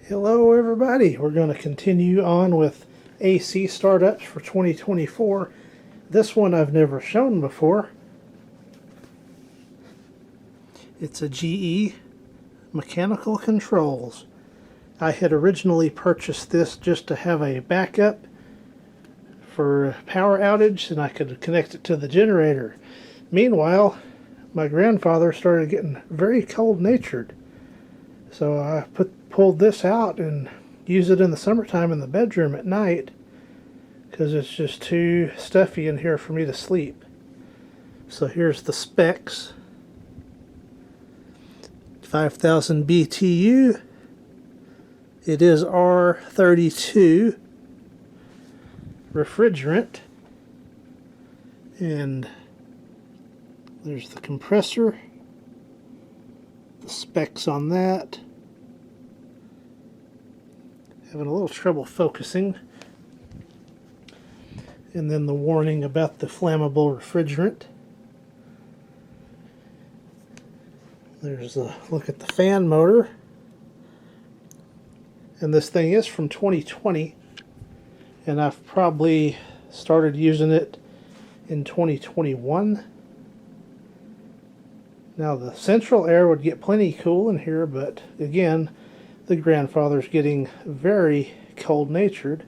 Hello everybody, we're going to continue on with AC startups for 2024. This one I've never shown before. It's a GE Mechanical Controls. I had originally purchased this just to have a backup for a power outage and I could connect it to the generator. Meanwhile, my grandfather started getting very cold-natured. So I pulled this out and use it in the summertime in the bedroom at night because it's just too stuffy in here for me to sleep. So here's the specs. 5,000 BTU. It is R32 refrigerant. And there's the compressor. The specs on that. Having a little trouble focusing. And then the warning about the flammable refrigerant. There's a look at the fan motor. And this thing is from 2020. And I've probably started using it in 2021. Now the central air would get plenty cool in here, but again, the grandfather's getting very cold-natured.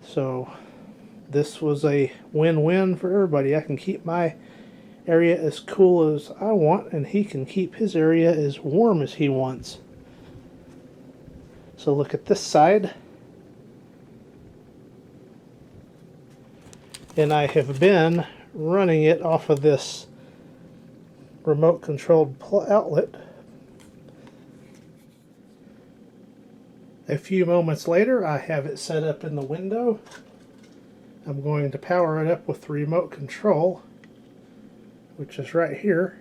So this was a win-win for everybody. I can keep my area as cool as I want, and he can keep his area as warm as he wants. So look at this side. And I have been running it off of this remote controlled outlet. A few moments later, I have it set up in the window. I'm going to power it up with the remote control, which is right here.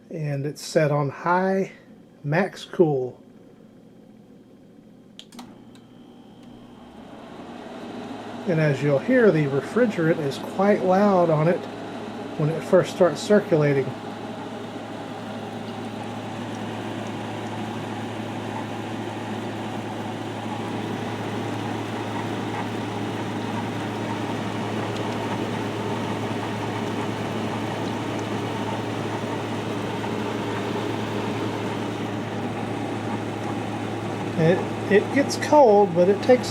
And it's set on high, max cool. And as you'll hear, the refrigerant is quite loud on it when it first starts circulating. It gets cold, but it takes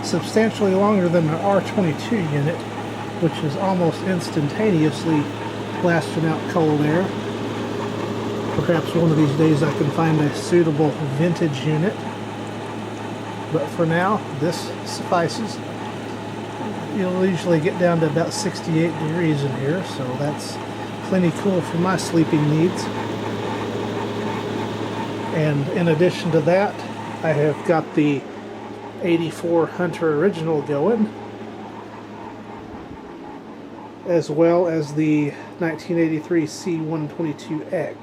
substantially longer than the R22 unit, which is almost instantaneously blasting out cold air. Perhaps one of these days I can find a suitable vintage unit. But for now, this suffices. You'll usually get down to about 68 degrees in here, so that's plenty cool for my sleeping needs. And in addition to that, I have got the 84 Hunter Original going, as well as the 1983 C122X.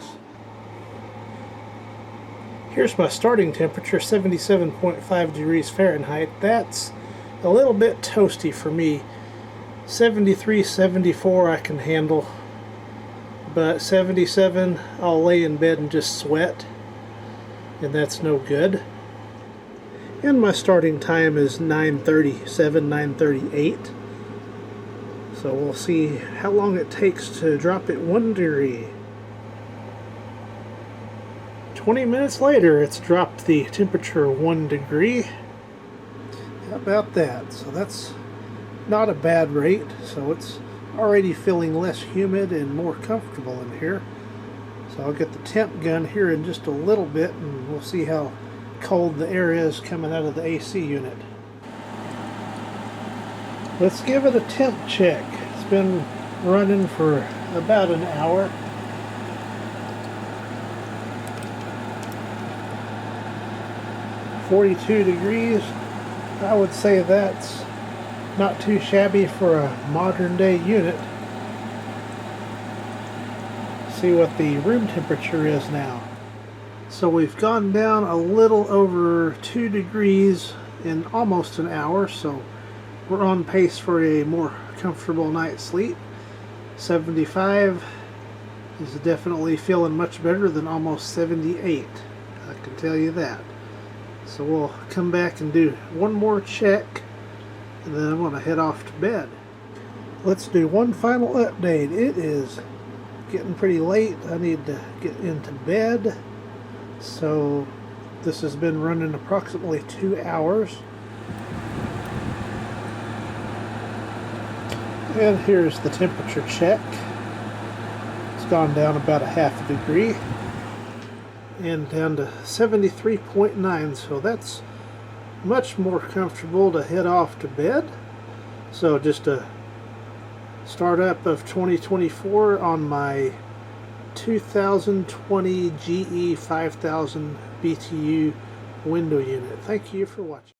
Here's my starting temperature, 77.5 degrees Fahrenheit. That's a little bit toasty for me. 73, 74 I can handle, but 77 I'll lay in bed and just sweat, and that's no good. And my starting time is 9:37, 9:38. So we'll see how long it takes to drop it 1 degree. 20 minutes later, it's dropped the temperature 1 degree. How about that? So that's not a bad rate. So it's already feeling less humid and more comfortable in here. So I'll get the temp gun here in just a little bit and we'll see how cold the air is coming out of the AC unit. Let's give it a temp check. It's been running for about an hour. .42 degrees. I would say that's not too shabby for a modern day unit. See what the room temperature is now. So we've gone down a little over 2 degrees in almost an hour, so we're on pace for a more comfortable night's sleep. 75 is definitely feeling much better than almost 78. I can tell you that. So we'll come back and do one more check, and then I'm going to head off to bed. Let's do one final update. It is getting pretty late. I need to get into bed. So this has been running approximately 2 hours. And here's the temperature check. It's gone down about a half a degree and down to 73.9, so that's much more comfortable to head off to bed. So just a startup of 2024 on my 2020 GE 5000 BTU window unit. Thank you for watching.